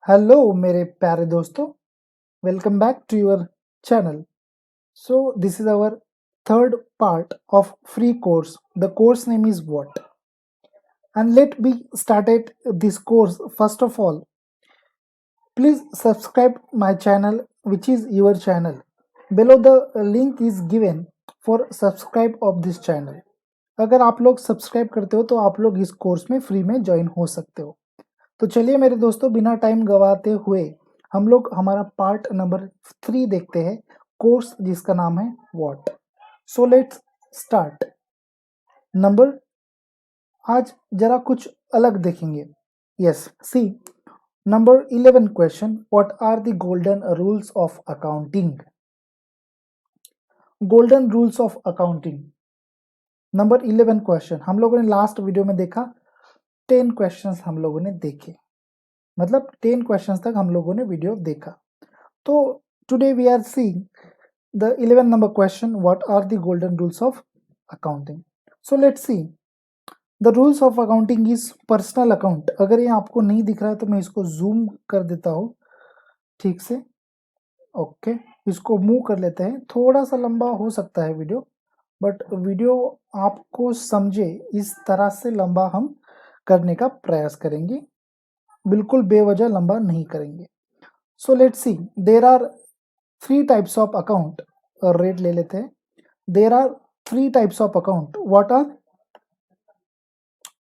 Hello मेरे प्यारे दोस्तों, welcome back to your channel. So this is our third part of free course. The course name is what? And let me started this course. First of all, please subscribe my channel, which is your channel. Below the link is given for subscribe of this channel. अगर आप लोग subscribe करते हो तो आप लोग इस course में फ्री में ज्वाइन हो सकते हो. तो चलिए मेरे दोस्तों, बिना टाइम गवाते हुए हम लोग हमारा पार्ट नंबर 3 देखते हैं, कोर्स जिसका नाम है what. So let's start. Number आज जरा कुछ अलग देखेंगे. Yes, see number 11 question, what are the golden rules of accounting. Golden rules of accounting. Number 11 question हम लोगों ने लास्ट वीडियो में देखा. 10 क्वेश्चंस हम लोगों ने देखे, मतलब 10 क्वेश्चंस तक हम लोगों ने वीडियो देखा. तो today we are seeing the 11 number question, what are the golden rules of accounting. So let's see. The rules of accounting is personal account. अगर ये आपको नहीं दिख रहा है तो मैं इसको जूम कर देता हूँ ठीक से. ओके, इसको मूव कर लेते हैं. थोड़ा सा लंबा हो सकता है वीडियो, बट वीडियो आपको समझे इस तरह से लंबा हम करने का प्रयास करेंगे. बिल्कुल बेवजह लंबा नहीं करेंगे. So let's see. There are 3 types of account. Rate ले लेते हैं. There are 3 types of account. What are?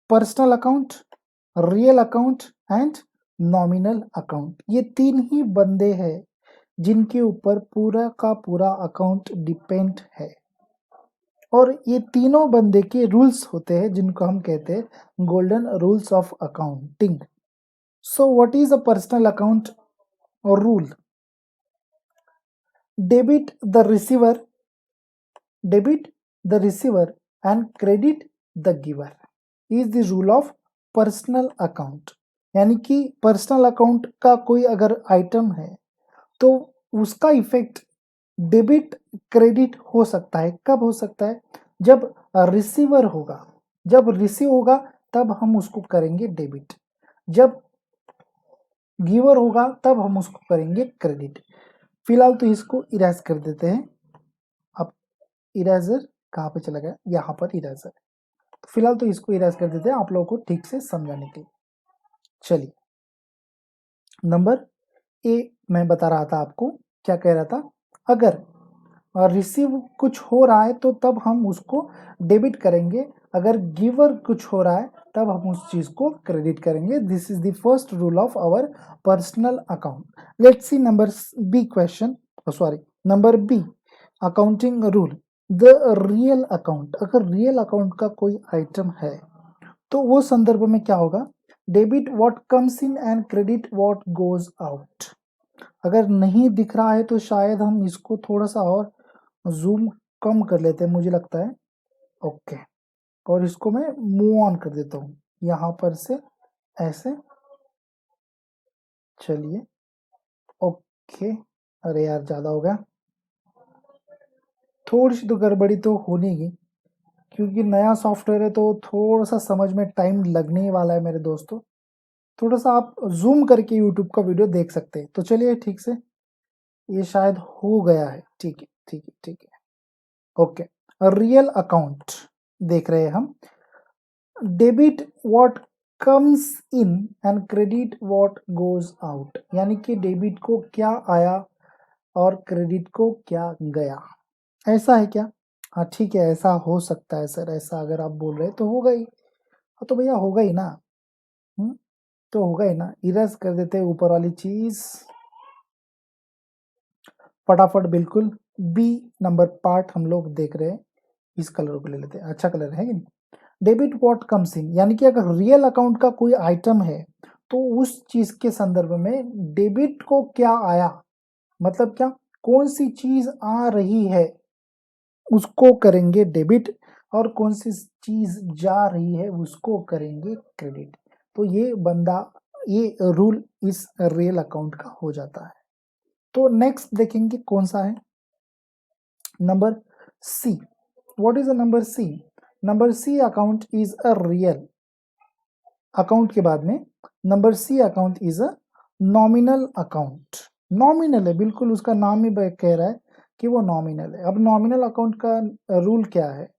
Personal account, real account and nominal account. ये 3 ही बंदे हैं जिनके ऊपर पूरा का पूरा अकाउंट डिपेंड है, और ये तीनों बंदे के रूल्स होते हैं जिनको हम कहते हैं golden rules of accounting. So what is a personal account और rule? Debit the receiver, debit the receiver and credit the giver is the rule of personal account. यानी कि पर्सनल अकाउंट का कोई अगर आइटम है तो उसका इफेक्ट डेबिट क्रेडिट हो सकता है. कब हो सकता है? जब रिसीवर होगा, जब रिसीव होगा तब हम उसको करेंगे डेबिट, जब गिवर होगा तब हम उसको करेंगे क्रेडिट. फिलहाल तो इसको इरेज कर देते हैं. अब इरेजर कहाँ पे चला गया? यहाँ पर इरेजर. फिलहाल तो इसको इरेज कर देते हैं आप लोगों को ठीक से समझाने के लिए. चलिए, नंबर ए मैं बता रहा था आपको. क्या कह रहा था? अगर रिसीव कुछ हो रहा है तो तब हम उसको डेबिट करेंगे, अगर गिवर कुछ हो रहा है तब हम उस चीज को क्रेडिट करेंगे. This is the first rule of our personal account. Let's see number B question, sorry number B accounting rule. The real account. अगर रियल अकाउंट का कोई आइटम है तो वो संदर्भ में क्या होगा? Debit what comes in and credit what goes out. अगर नहीं दिख रहा है तो शायद हम इसको थोड़ा सा और जूम कम कर लेते हैं, मुझे लगता है. ओके, और इसको मैं मूव ऑन कर देता हूँ यहाँ पर से ऐसे. चलिए, ओके. अरे यार, ज्यादा हो गया. थोड़ी सी तो गड़बड़ी तो होनी ही, क्योंकि नया सॉफ्टवेयर है तो थोड़ा सा समझ में टाइम लगने ही वाला है मेरे दोस्तों. थोड़ा सा आप जूम करके यूट्यूब का वीडियो देख सकते हैं. तो चलिए ठीक से, ये शायद हो गया है. ठीक है, ठीक है, ठीक है. ओके, रियल अकाउंट देख रहे हैं हम. Debit what comes in and credit what goes out. यानी कि डेबिट को क्या आया और क्रेडिट को क्या गया. ऐसा है क्या? हाँ ठीक है, ऐसा हो सकता है सर. ऐसा अगर आप बोल रहे तो होगा ही. हाँ तो भैया होगा ही ना. तो होगा ही ना. इरेज कर देते हैं ऊपर वाली चीज फटाफट. बिल्कुल बी नंबर पार्ट हम लोग देख रहे हैं. इस कलर को ले लेते हैं, अच्छा कलर है कि नहीं. डेबिट व्हाट कम्स इन, यानी कि अगर रियल अकाउंट का कोई आइटम है तो उस चीज के संदर्भ में डेबिट को क्या आया, मतलब क्या, कौन सी चीज आ रही है उसको करेंगे डेबिट, और कौन सी चीज जा रही है उसको करेंगे क्रेडिट. तो ये बंदा, ये रूल इस रियल अकाउंट का हो जाता है. तो नेक्स्ट देखेंगे कौन सा है. Number C. What is a number C? Number C account is a real account. के बाद में number C account is a nominal account, nominal है, बिल्कुल उसका नाम ही कह रहा है कि वो नॉमिनल है। अब नॉमिनल अकाउंट का रूल क्या है,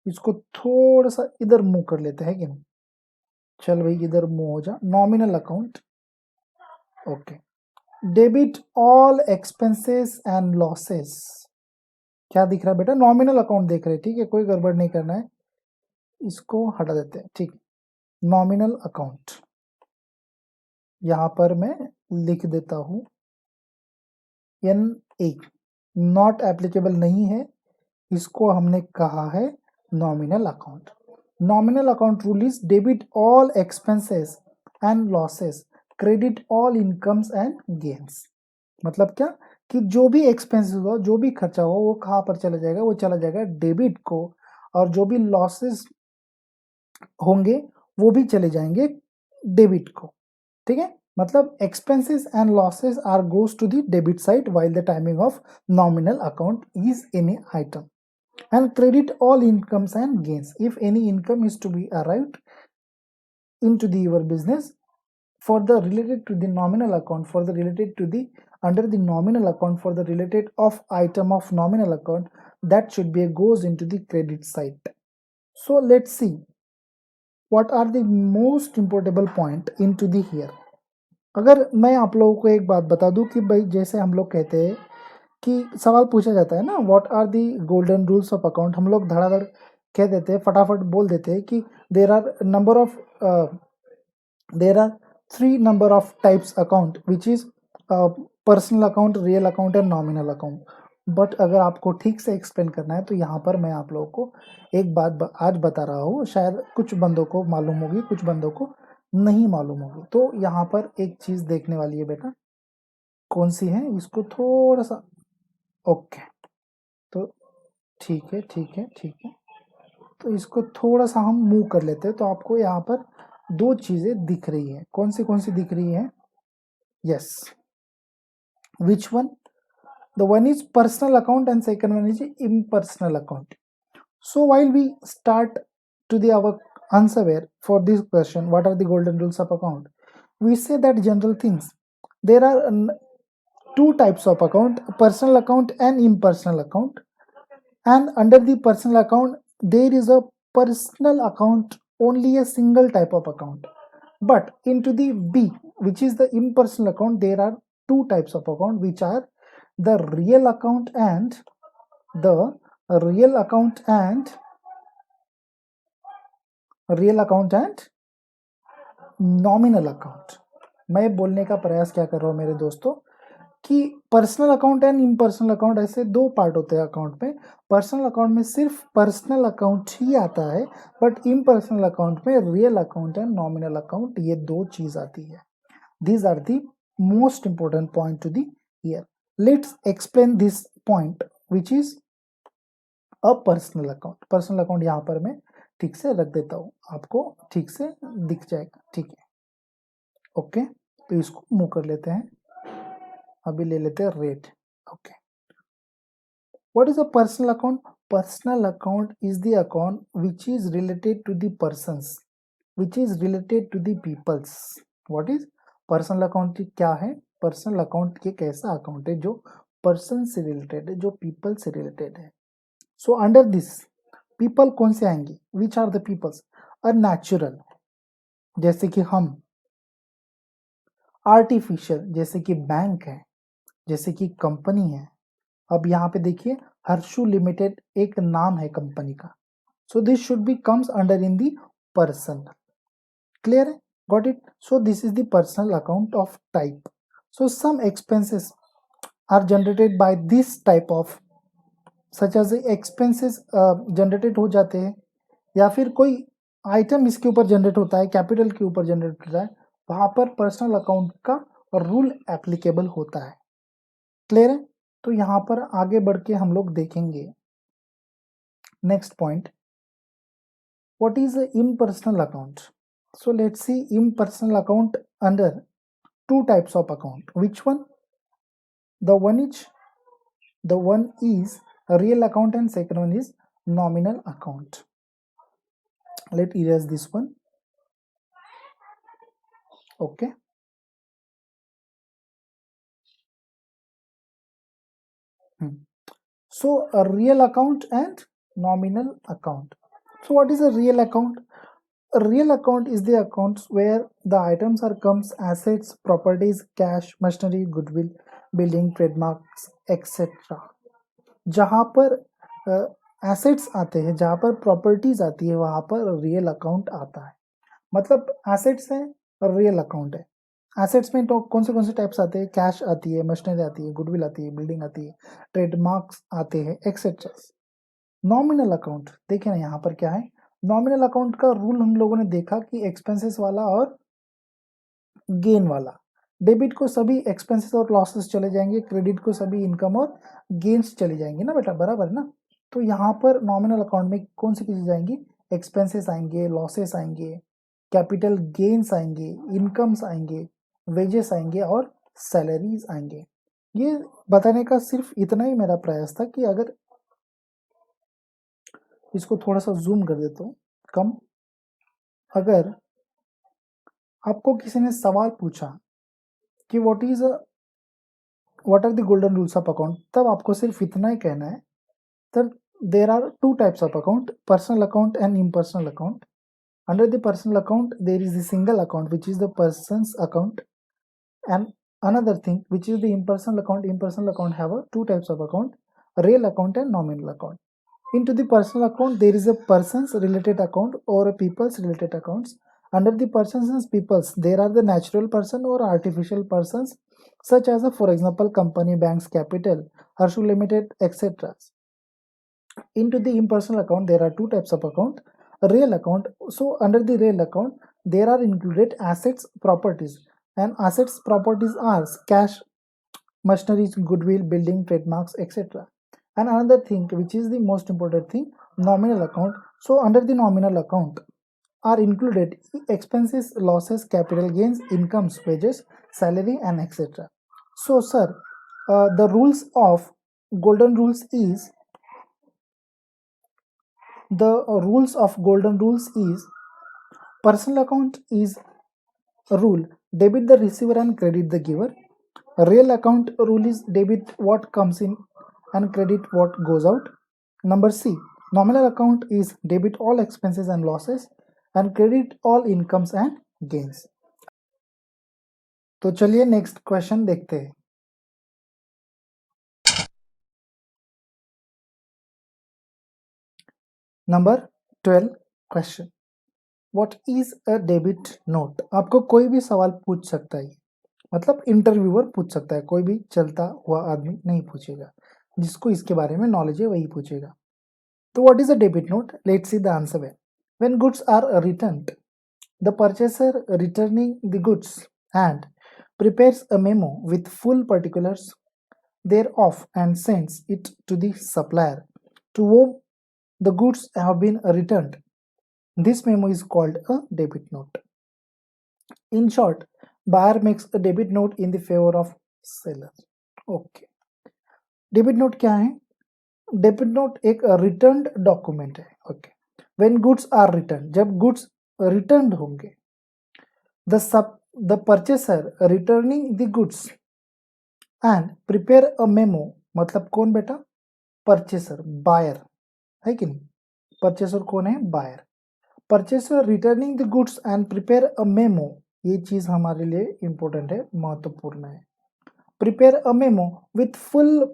इसको थोड़ा सा इधर मूव कर लेते हैं कि नहीं, चल भाई इधर मूव हो जा। Nominal account, okay, debit all expenses and losses. क्या दिख रहा है बेटा, नॉमिनल अकाउंट देख रहे हैं, ठीक है, कोई गड़बड़ नहीं करना है, इसको हटा देते हैं, ठीक। नॉमिनल अकाउंट यहां पर मैं लिख देता हूं NA, नॉट एप्लीकेबल नहीं है, इसको हमने कहा है nominal account. Nominal account rule is debit all expenses and losses, credit all incomes and gains. मतलब क्या कि जो भी एक्सपेंसेस हो, जो भी खर्चा हो, वो कहाँ पर चला जाएगा, वो चला जाएगा डेबिट को, और जो भी लॉसेस होंगे वो भी चले जाएंगे डेबिट को, ठीक है। मतलब expenses and losses are goes to the debit side while the timing of nominal account is any item, and credit all incomes and gains if any income is to be arrived into your business for the related to the nominal account, for the related to the under the nominal account, for the related of item of nominal account, that should be goes into the credit side. So let's see what are the most important point into the here. अगर मैं आप लोगों को एक बात बता दूं कि भाई जैसे हम लोग कहते हैं कि सवाल पूछा जाता है ना, what are the golden rules of account, हम लोग धड़ाधड़ कह देते हैं, फटाफट बोल देते हैं कि there are number of there are 3 number of types account which is personal account, real account and nominal account. But अगर आपको ठीक से एक्सप्लेन करना है तो यहाँ पर मैं आप लोगों को एक बात आज बता रहा हूँ, शायद कुछ बंदों को मालूम होगी, कुछ बंदों को नहीं मालूम होगी। तो यहाँ पर एक चीज देखने वाली है बेटा, कौन सी है, इसको थोड़ा सा, ओके, तो ठीक है ठीक है ठीक है, तो इसको थोड़ा सा हम मूव कर लेते हैं, तो आपको यहाँ पर दो चीजें दिख रही है, कौन सी दिख रही है, yes, which one, the one is personal account and second one is impersonal account. So while we start to the our answer where for this question, what are the golden rules of account, we say that general things, there are two types of account, personal account and impersonal account, and under the personal account there is a personal account, only a single type of account. But into the B, which is the impersonal account, there are two types of account, which are the real account and the real account and real account and nominal account. मैं बोलने का प्रयास क्या कर रहा हूँ मेरे दोस्तों कि personal account and impersonal account, ऐसे दो पार्ट होते हैं अकाउंट में। पर्सनल अकाउंट में सिर्फ पर्सनल अकाउंट ही आता है, बट इम्पर्सनल अकाउंट में real account and nominal account, ये दो चीज आती है। These are the most important point to the here. Let's explain this point which is a personal account. Personal account यहाँ पर मैं ठीक से रख देता हूँ, आपको ठीक से दिख जाएगा, ठीक है, ओके। तो इसको मूव कर लेते हैं, अभी ले लेते हैं rate, okay. What is a personal account? Personal account is the account which is related to the persons, which is related to the peoples. What is personal account? क्या है पर्सनल अकाउंट? एक ऐसा अकाउंट है जो person से related है, जो people से रिलेटेड है। सो अंडर दिस पीपल कौन से आएंगे, which are the peoples? A natural, जैसे कि हम, आर्टिफिशियल, जैसे कि बैंक है, जैसे कि कंपनी है। अब यहाँ पे देखिए हर्षु लिमिटेड एक नाम है कंपनी का, so this should be comes under in the person, clear है, got it. So this is the personal account of type. So some expenses are generated by this type of, such as expenses generated हो जाते हैं, या फिर कोई item इसके ऊपर generate होता है, कैपिटल के ऊपर जनरेट होता है, वहां पर पर्सनल अकाउंट का रूल एप्लीकेबल होता है, क्लियर है। तो यहां पर आगे बढ़ के हम लोग देखेंगे next point, what is impersonal account. So let's C impersonal account under two types of account. Which one? The one is a real account and second one is nominal account. Let erase this one, okay. So a real account and nominal account. So what is a real account? A real account is the accounts where the items are comes assets, properties, cash, machinery, goodwill, building, trademarks, etc. जहाँ पर assets आते हैं, जहाँ पर properties आती है, वहाँ पर रियल अकाउंट आता है. मतलब एसेट्स है और रियल अकाउंट है. एसेट्स में तो कौन से टाइप्स आते हैं? कैश आती है, मशीनरी आती है, गुडविल आती है, बिल्डिंग आती है, ट्रेडमार्क्स आते हैं, एक्सेट्रा. नॉमिनल अकाउंट देखिए ना, यहाँ पर क्या है, नॉमिनल अकाउंट का रूल हम लोगों ने देखा कि एक्सपेंसेस वाला और गेन वाला. डेबिट को सभी एक्सपेंसेस और लॉसेस चले जाएंगे, क्रेडिट को सभी इनकम और गेन्स चले जाएंगे ना बेटा, बराबर ना. तो यहाँ पर नॉमिनल अकाउंट में कौन सी चीजें जाएंगी? एक्सपेंसेस आएंगे, लॉसेस आएंगे, कैपिटल गेन्स आएंगे, इनकम्स आएंगे, वेजेस आएंगे और सैलरीज आएंगे. ये बताने का सिर्फ इतना ही मेरा प्रयास था कि अगर इसको थोड़ा सा जूम कर देता हूँ कम, अगर आपको किसी ने सवाल पूछा कि what are the golden rules of account, तब आपको सिर्फ इतना ही कहना है. तब there are two types of account, personal account and impersonal account. Under the personal account there is a single account which is the person's account, and another thing which is the impersonal account. Impersonal account have two types of account, real account and nominal account. Into the personal account there is a person's related account or a people's related accounts. Under the persons and peoples there are the natural person or artificial persons, such as for example company, banks, capital, Harshu Limited, etc. Into the impersonal account there are two types of account, a real account. So under the real account there are included assets, properties, and assets properties are cash, machineries, goodwill, building, trademarks, etc. And another thing which is the most important thing, nominal account. So under the nominal account are included expenses, losses, capital gains, incomes, wages, salary, and etc. So sir, the rules of golden rules is, the rules of golden rules is, personal account is a rule, debit the receiver and credit the giver. Real account rule is debit what comes in and credit what goes out. Number C, nominal account is debit all expenses and losses and credit all incomes and gains. तो चलिए next question देखते हैं. Number 12 question, what is a debit note. आपको कोई भी सवाल पूछ सकता है, मतलब इंटरव्यूअर पूछ सकता है, कोई भी चलता हुआ आदमी नहीं पूछेगा, जिसको इसके बारे में नॉलेज है वही पूछेगा. तो what is a debit note? Let's see the answer. When goods are returned, the purchaser returning the goods and prepares a memo with full particulars thereof and sends it to the supplier to whom the goods have been returned. This memo is called a debit note. In short, buyer makes a debit note in the favor of seller. Okay. Debit note क्या है? Debit note एक returned document है. Okay. When goods are returned, जब goods returned होंगे, the purchaser returning the goods and prepare a memo, मतलब कौन बेटा? Purchaser, buyer है कि नहीं? परचेसर कौन है? Buyer. Purchaser returning the goods and prepare a memo, ये चीज हमारे लिए इंपॉर्टेंट है, महत्वपूर्ण है. Prepare a memo with full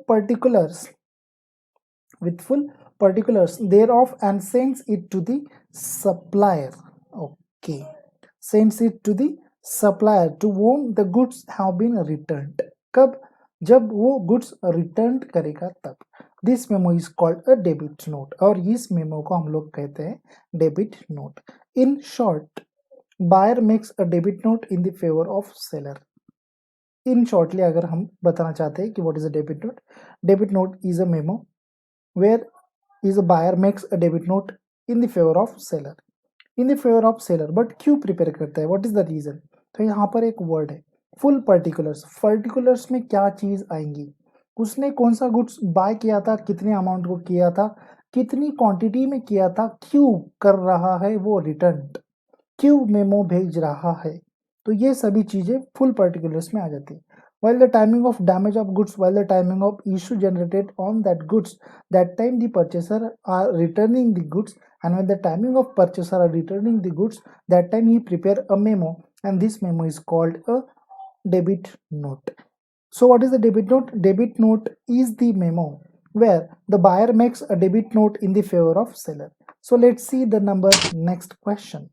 particulars thereof and sends it to the supplier. Okay, sends it to the supplier to whom the goods have been returned. कब? जब वो गुड्स रिटर्न करेगा तब. This memo is called a debit note, और इस memo को हम लोग कहते हैं debit note. In short, buyer makes a debit note in the favour of seller. In shortly अगर हम बताना चाहते हैं कि what is a debit note is a memo where is a buyer makes a debit note in the favour of seller. In the favour of seller, but क्यों prepare करता है? What is the reason? तो यहाँ पर एक word है full particulars. Particulars में क्या चीज आएंगी? उसने कौन सा गुड्स बाय किया था, कितने अमाउंट को किया था, कितनी क्वांटिटी में किया था, क्यों कर रहा है वो रिटर्न, क्यों मेमो भेज रहा है. तो ये सभी चीजें फुल पर्टिकुलर्स में आ जाती है. while the timing of damage of goods, while the timing of issue generated on that goods, that time the purchaser are returning the goods, and when the timing of purchaser are returning the goods, that time he prepare a memo, and this memo is called a debit note. So what is the debit note? Debit note is the memo where the buyer makes a debit note in the favor of seller. So let's see the number next question.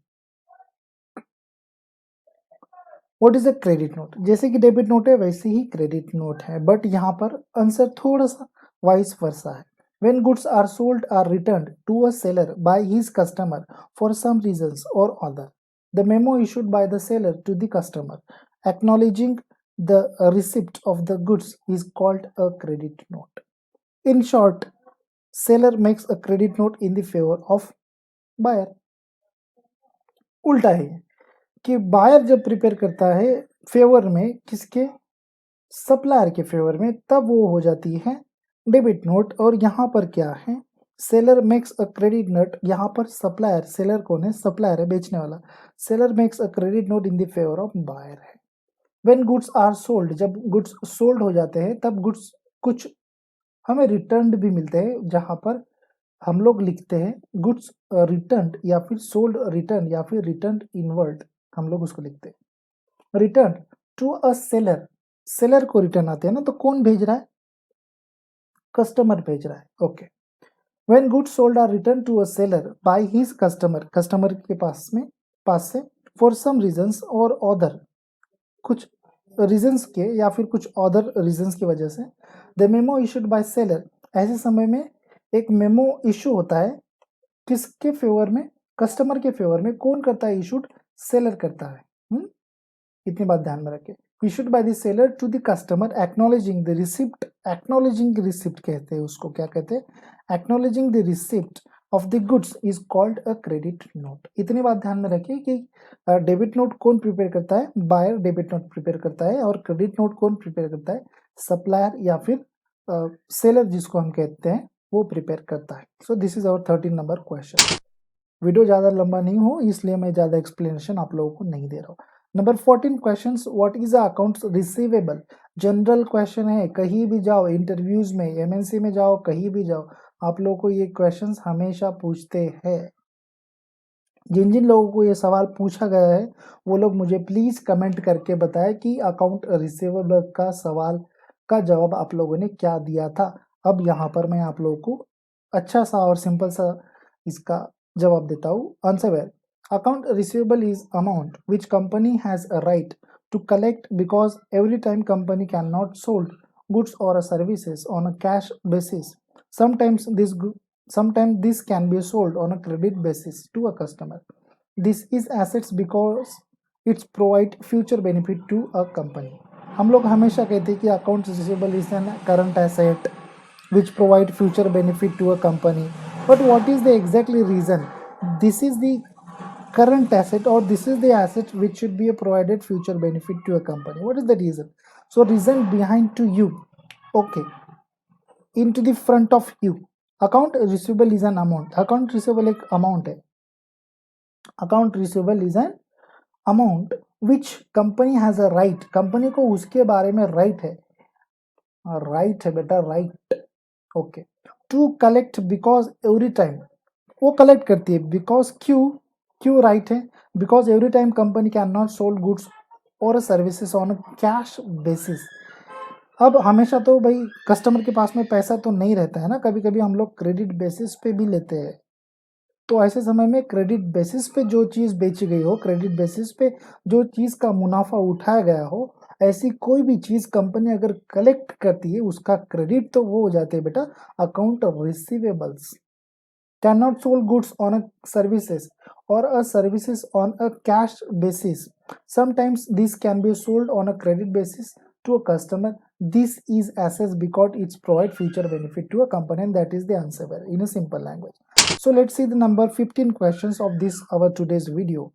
What is a credit note? जैसे कि debit note है वैसे ही credit note है, but यहाँ पर answer थोड़ा सा vice versa है. When goods are sold or returned to a seller by his customer for some reasons or other, the memo issued by the seller to the customer acknowledging the receipt of the goods is called a credit note. In short, seller makes a credit note in the favor of buyer. उल्टा है कि buyer जब prepare करता है favour में किसके? Supplier के favour में, तब वो हो जाती है डेबिट नोट. और यहाँ पर क्या है? Seller makes a credit note. यहाँ पर सप्लायर, सेलर कौन है? सप्लायर है, बेचने वाला. Seller makes a credit note in the favour of buyer है. व्हेन गुड्स आर सोल्ड, जब गुड्स सोल्ड हो जाते हैं तब गुड्स कुछ हमें रिटर्न भी मिलते हैं, जहाँ पर हम लोग लिखते हैं गुड्स रिटर्न या फिर सोल्ड रिटर्न या फिर रिटर्न इनवर्ड, हम लोग उसको लिखते हैं. Return to a seller, seller को रिटर्न आते हैं ना, तो कौन भेज रहा है? कस्टमर भेज रहा है. Okay. When goods sold are return to a seller by his customer, customer के पास से फॉर सम रीजंस और अदर, कुछ रीजंस के या फिर कुछ अदर रीजंस की वजह से, the memo issued by seller, ऐसे समय में एक मेमो इशू होता है. किसके फेवर में? कस्टमर के फेवर में. कौन करता है इशूड? सेलर करता है. इतनी बात ध्यान में रखें. Issued by the seller to the customer acknowledging the receipt. Acknowledging receipt कहते हैं उसको. क्या कहते हैं? Acknowledging the receipt of the goods is called a credit note. इतनी बात ध्यान में रखिए कि डेबिट नोट कौन प्रिपेयर करता है? बायर डेबिट नोट प्रिपेयर करता है. और क्रेडिट नोट कौन प्रिपेयर करता है? सप्लायर या फिर सेलर जिसको हम कहते हैं वो प्रिपेयर करता है. So this is our 13 number question. Video ज़्यादा लंबा नहीं हो इसलिए मैं ज़्यादा एक्सप्लेनेशन आप लोगों को नहीं दे रहा हूँ. Number 14 question. What is a accounts receivable? General question है. कहीं भी जाओ, इंटरव्यूज में, एमएनसी में जाओ, कहीं भी जाओ, आप लोगों को ये क्वेश्चंस हमेशा पूछते हैं. जिन जिन लोगों को ये सवाल पूछा गया है वो लोग मुझे प्लीज कमेंट करके बताएं कि अकाउंट रिसीवेबल का सवाल का जवाब आप लोगों ने क्या दिया था. अब यहाँ पर मैं आप लोगों को अच्छा सा और सिंपल सा इसका जवाब देता हूँ. आंसर है account receivable is amount which company has a right to collect because every time company cannot sold goods or services on a cash basis. Sometimes this can be sold on a credit basis to a customer. This is assets because it's provide future benefit to a company. हम लोग हमेशा कहते हैं कि accounts receivable is an current asset which provide future benefit to a company. But what is the exactly reason this is the current asset or this is the asset which should be a provided future benefit to a company? What is the reason? So reason behind to you. Okay, into the front of you. Account receivable is an amount. Account receivable एक amount है. Account receivable is an amount which company has a right. company को उसके बारे में right है. right है बेटा, right. Okay. To collect because every time वो collect करती है. because क्यों राइट है? Because every time company can not sold goods और सर्विसेज ऑन कैश बेसिस. अब हमेशा तो भाई कस्टमर के पास में पैसा तो नहीं रहता है ना, कभी कभी हम लोग क्रेडिट बेसिस पे भी लेते हैं. तो ऐसे समय में क्रेडिट बेसिस पे जो चीज़ बेची गई हो, क्रेडिट बेसिस पे जो चीज़ का मुनाफा उठाया गया हो, ऐसी कोई भी चीज़ कंपनी अगर कलेक्ट करती है उसका क्रेडिट तो वो हो जाते हैं बेटा account receivables. cannot sold goods on a services or a services on a cash basis. Sometimes this can be sold on a credit basis to a customer. This is assets because it's provide future benefit to a company, and that is the answer in a simple language. So let's see the number 15 questions of this our today's video.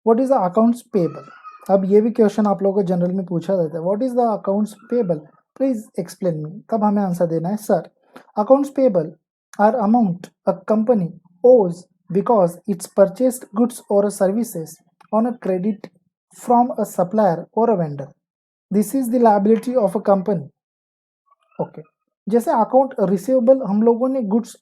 What is the accounts payable? अब ये भी question आप लोगों को general में पूछा जाता है. What is the accounts payable? Please explain me. तब हमें आंसर देना है sir. Accounts payable are amount a company owes because it's purchased goods or services on a credit from a supplier or a vendor. This is the liability of a company. Okay, जैसे account receivable हम लोगों ने goods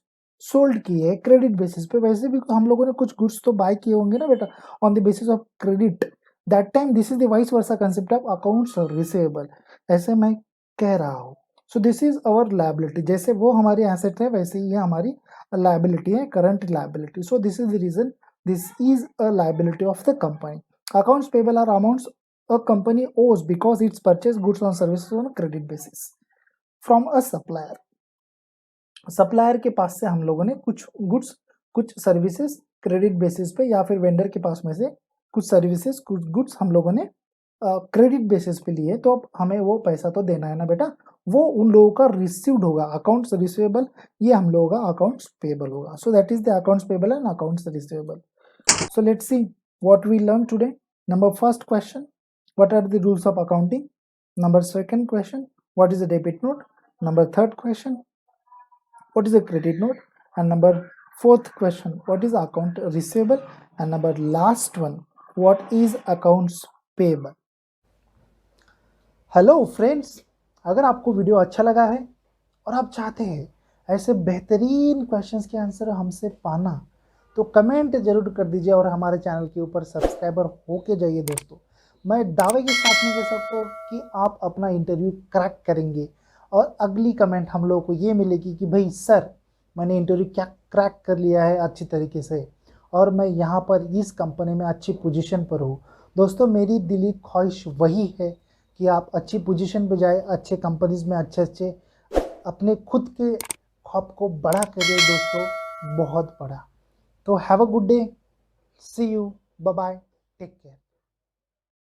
sold किए है credit basis पे, वैसे भी हम लोगों ने कुछ गुड्स तो बाय किए होंगे ना बेटा on the basis of credit, that time this is the vice versa concept of accounts receivable, ऐसे मैं कह रहा हूँ। सो दिस इज अवर लायबिलिटी, जैसे वो हमारी एसेट है वैसे ही ये हमारी लायबिलिटी है, current liability. So this is the reason this is a liability of the company. Accounts payable are amounts a company owes because it's purchased goods or services on a credit basis from a supplier। Supplier के पास से हम लोगों ने कुछ goods कुछ services credit basis पे, या फिर वेंडर के पास में से कुछ सर्विसेज कुछ गुड्स हम लोगों ने क्रेडिट बेसिस पे लिए, तो अब हमें वो पैसा तो देना है ना बेटा, वो उन लोगों का रिसीव्ड होगा, अकाउंट्स रिसीवेबल, ये हम लोगों का अकाउंट्स पेबल होगा। So that is the accounts payable and accounts receivable. So let's see what we learn today. Number first question, what are the rules of accounting? Number second question, what is a debit note? Number third question, what is a credit note? And number fourth question, what is account receivable? And number last one, what is accounts payable? Hello friends, अगर आपको video अच्छा लगा है और आप चाहते हैं ऐसे बेहतरीन क्वेश्चंस के आंसर हमसे पाना, तो कमेंट जरूर कर दीजिए और हमारे चैनल के ऊपर सब्सक्राइबर होके जाइए दोस्तों। मैं दावे के साथ में कह सकता हूँ कि आप अपना इंटरव्यू क्रैक करेंगे और अगली कमेंट हम लोगों को ये मिलेगी कि भाई सर मैंने इंटरव्यू क्या क्रैक कर लिया है अच्छी तरीके से और मैं यहाँ पर इस कंपनी में अच्छी पोजीशन पर हूँ। दोस्तों मेरी दिली ख्वाहिश वही है कि आप अच्छी पोजीशन पे जाए, अच्छे कंपनीज में अच्छे अपने खुद के ख्वाब को बड़ा करिए दोस्तों, बहुत बड़ा। तो have a good day, see you, bye bye, take care.